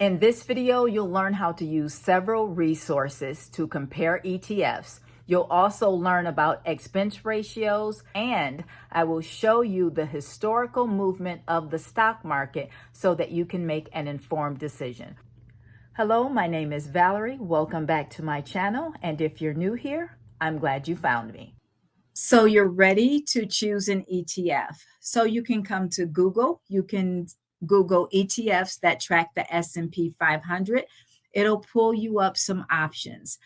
In this video, you'll learn how to use several resources to compare ETFs. You'll also learn about expense ratios, and I will show you the historical movement of the stock market so that you can make an informed decision. Hello, my name is Valerie. Welcome back to my channel. And if you're new here, I'm glad you found me. So you're ready to choose an ETF. So you can come to Google. You can Google ETFs that track the S&P 500. It'll pull you up some options.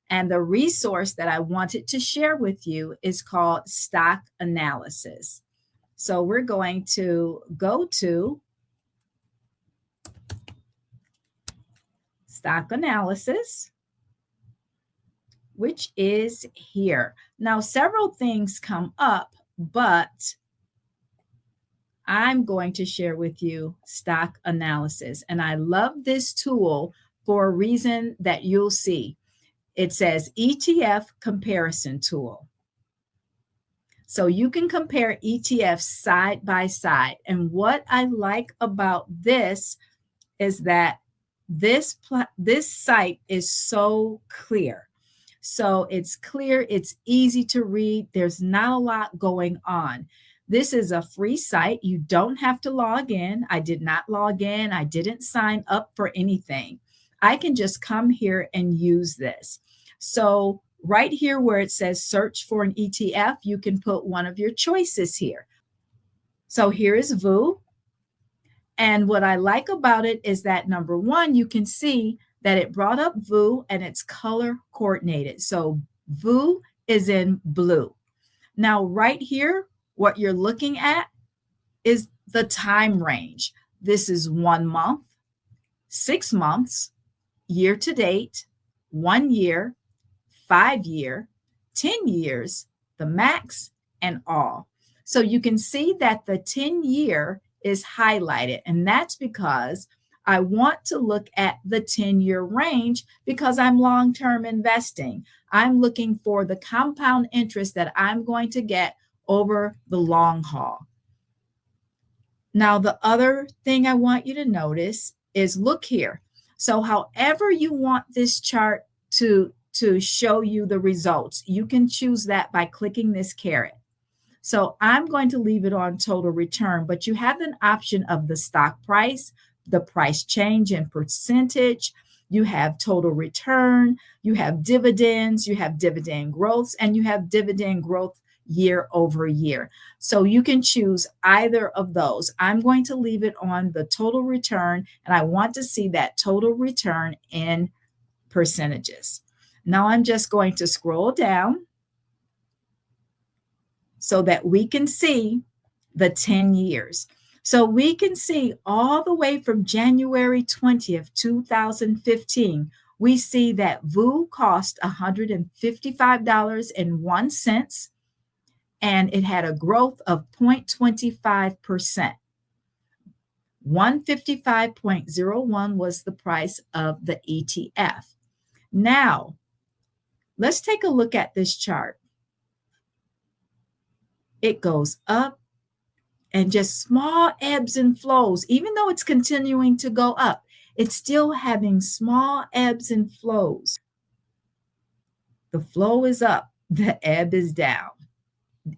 And the resource that I wanted to share with you is called Stock Analysis. So we're going to go to Stock Analysis, which is here. Now, several things come up, but I'm going to share with you Stock Analysis. And I love this tool for a reason that you'll see. It says ETF Comparison Tool. So you can compare ETFs side by side. And what I like about this is that this site is so clear. So it's clear, it's easy to read. There's not a lot going on. This is a free site. You don't have to log in. I did not log in. I didn't sign up for anything. I can just come here and use this. So right here where it says search for an ETF, you can put one of your choices here. So here is VU. And what I like about it is that number one, you can see that it brought up VU and it's color coordinated. So VU is in blue. Now right here, what you're looking at is the time range. This is 1 month, 6 months, year to date, 1 year, 5 year, 10 years, the max, and all. So you can see that the 10-year is highlighted, and that's because I want to look at the 10-year range because I'm long-term investing. I'm looking for the compound interest that I'm going to get over the long haul. Now, the other thing I want you to notice is look here. So however you want this chart to show you the results, you can choose that by clicking this caret. So I'm going to leave it on total return, but you have an option of the stock price, the price change in percentage, you have total return, you have dividends, you have dividend growth, and you have dividend growth year over year. So you can choose either of those. I'm going to leave it on the total return, and I want to see that total return in percentages. Now I'm just going to scroll down so that we can see the 10 years. So we can see all the way from January 20th, 2015, we see that VU cost $155.01, and it had a growth of 0.25%. 155.01 was the price of the ETF. Now, let's take a look at this chart. It goes up and just small ebbs and flows. Even though it's continuing to go up, it's still having small ebbs and flows. The flow is up, the ebb is down.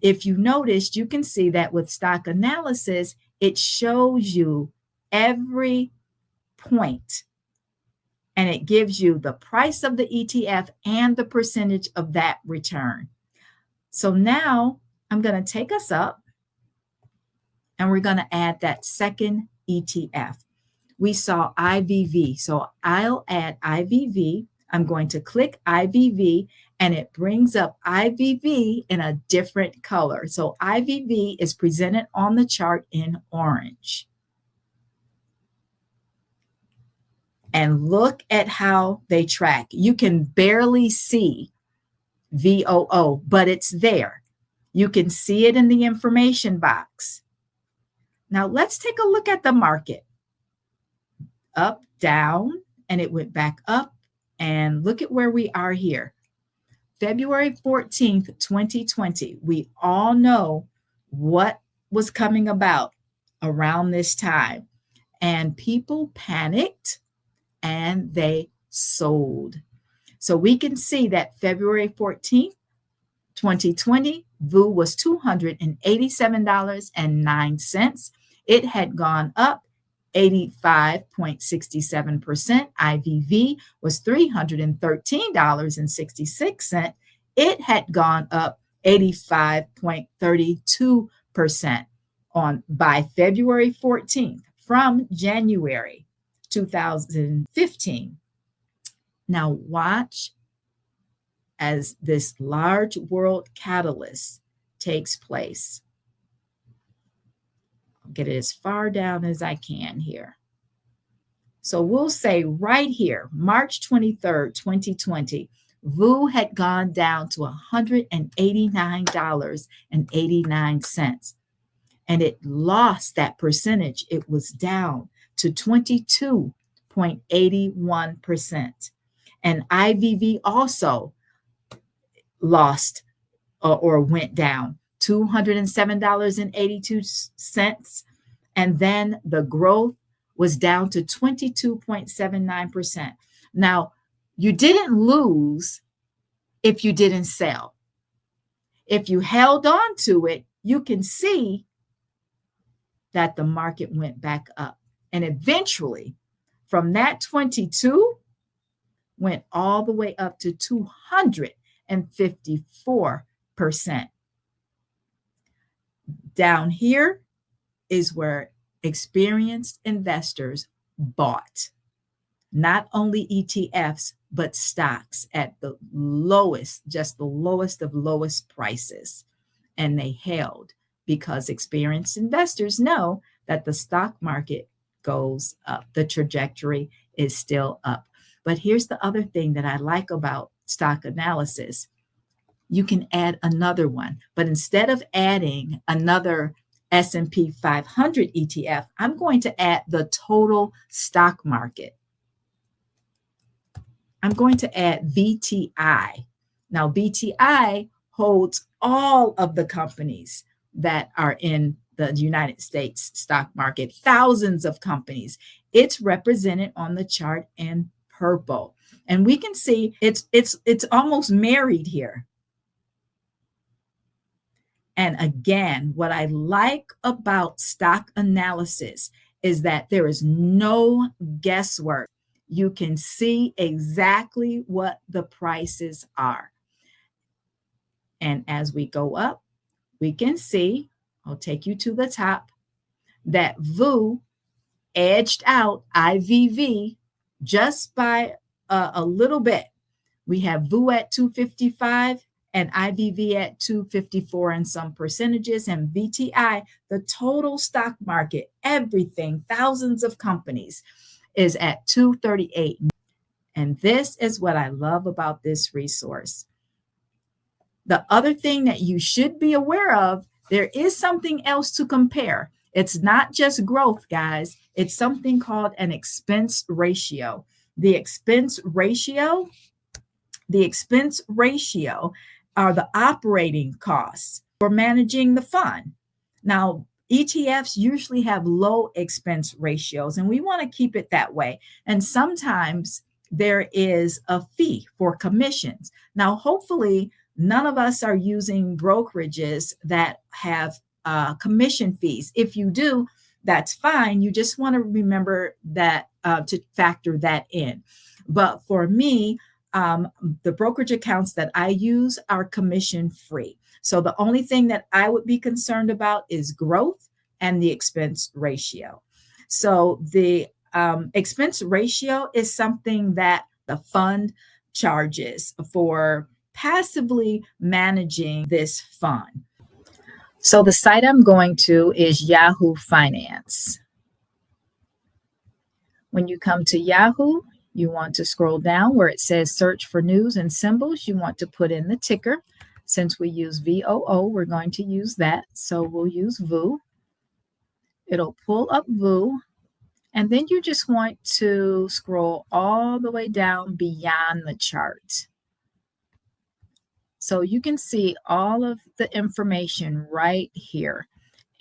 If you noticed, you can see that with Stock Analysis, it shows you every point, and it gives you the price of the ETF and the percentage of that return. So now I'm going to take us up, and we're going to add that second ETF. We saw IVV, so I'll add IVV. I'm going to click IVV, and it brings up IVV in a different color. So IVV is presented on the chart in orange. And look at how they track. You can barely see VOO, but it's there. You can see it in the information box. Now let's take a look at the market. Up, down, and it went back up. And look at where we are here. February 14th, 2020. We all know what was coming about around this time. And people panicked. and they sold. So we can see that February 14th, 2020, VU was $287.09. It had gone up 85.67%. IVV was $313.66. It had gone up 85.32% on by February 14th from January 2015. Now watch as this large world catalyst takes place. I'll get it as far down as I can here. So we'll say right here, March 23rd, 2020, VU had gone down to $189.89. And it lost that percentage. It was down to 22.81%. And IVV also lost or went down $207.82. And then the growth was down to 22.79%. Now, you didn't lose if you didn't sell. If you held on to it, you can see that the market went back up. And eventually, from that 22, went all the way up to 254%. Down here is where experienced investors bought not only ETFs, but stocks at the lowest, just the lowest of lowest prices. And they held because experienced investors know that the stock market goes up. The trajectory is still up. But here's the other thing that I like about stock analysis. You can add another one, but instead of adding another S&P 500 ETF, I'm going to add the total stock market. I'm going to add VTI. Now, VTI holds all of the companies that are in the United States stock market, thousands of companies. It's represented on the chart in purple. And we can see it's almost married here. And again, what I like about stock analysis is that there is no guesswork. You can see exactly what the prices are. And as we go up, we can see, I'll take you to the top, that VU edged out IVV just by a little bit. We have VU at 255 and IVV at 254 and some percentages, and VTI, the total stock market, everything, thousands of companies, is at 238. And this is what I love about this resource. The other thing that you should be aware of, there is something else to compare. It's not just growth, guys. It's something called an expense ratio. The expense ratio are the operating costs for managing the fund. Now, ETFs usually have low expense ratios, and we want to keep it that way. And sometimes there is a fee for commissions. Now, hopefully, none of us are using brokerages that have commission fees. If you do, that's fine. You just want to remember that to factor that in. But for me, the brokerage accounts that I use are commission free. So the only thing that I would be concerned about is growth and the expense ratio. So the expense ratio is something that the fund charges for passively managing this fund. So the site I'm going to is Yahoo Finance. When you come to Yahoo, you want to scroll down where it says search for news and symbols. You want to put in the ticker. Since we use VOO, we're going to use that. So we'll use VU. It'll pull up VU. And then you just want to scroll all the way down beyond the chart. So you can see all of the information right here.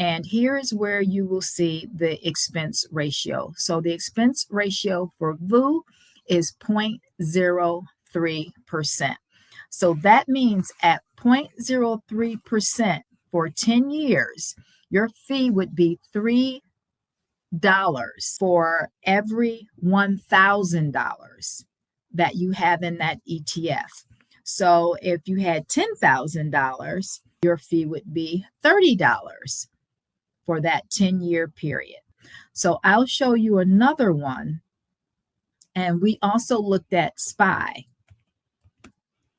And here is where you will see the expense ratio. So the expense ratio for VU is 0.03%. So that means at 0.03% for 10 years, your fee would be $3 for every $1,000 that you have in that ETF. So if you had $10,000, your fee would be $30 for that 10-year period. So I'll show you another one. And we also looked at SPY.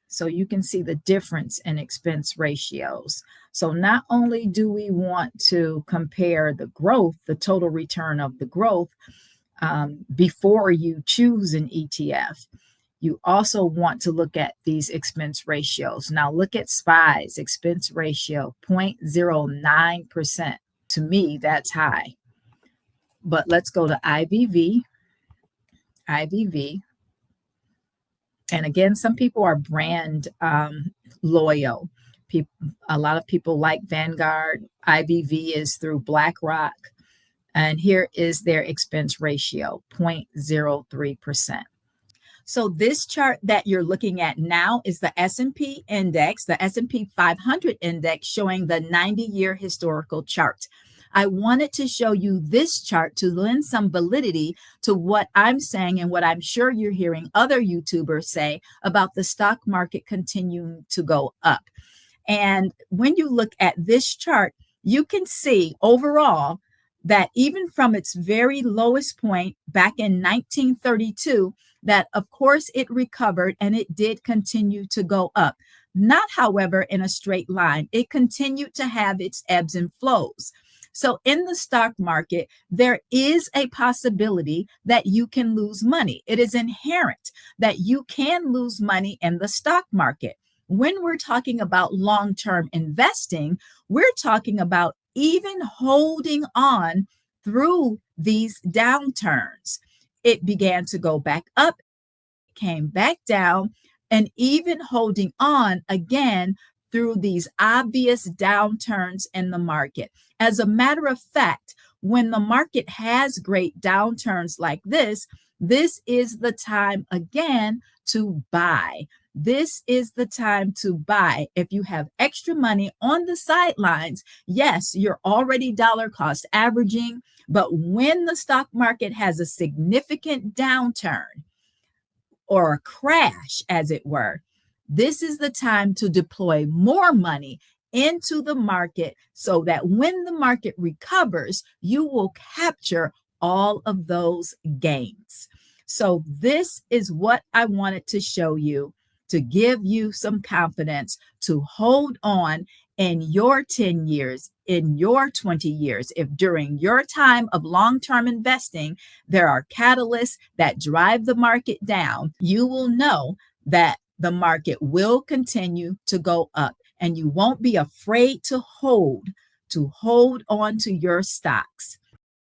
So you can see the difference in expense ratios. So not only do we want to compare the growth, the total return of the growth, before you choose an ETF, you also want to look at these expense ratios. Now look at SPY's expense ratio, 0.09%. To me, that's high. But let's go to IVV. And again, some people are brand loyal. A lot of people like Vanguard. IVV is through BlackRock. And here is their expense ratio, 0.03%. So this chart that you're looking at now is the S&P index, the S&P 500 index, showing the 90-year historical chart. I wanted to show you this chart to lend some validity to what I'm saying and what I'm sure you're hearing other YouTubers say about the stock market continuing to go up. And when you look at this chart, you can see overall that even from its very lowest point back in 1932, that of course it recovered and it did continue to go up. Not, however, in a straight line. It continued to have its ebbs and flows. So in the stock market, there is a possibility that you can lose money. It is inherent that you can lose money in the stock market. When we're talking about long-term investing, we're talking about even holding on through these downturns. It began to go back up, came back down, and even holding on again through these obvious downturns in the market. As a matter of fact, when the market has great downturns like this is the time again to buy. This is the time to buy. If you have extra money on the sidelines, yes, you're already dollar cost averaging, but when the stock market has a significant downturn or a crash, as it were, this is the time to deploy more money into the market so that when the market recovers, you will capture all of those gains. So this is what I wanted to show you to give you some confidence to hold on in your 10 years, in your 20 years. If during your time of long-term investing, there are catalysts that drive the market down, you will know that the market will continue to go up and you won't be afraid to hold on to your stocks.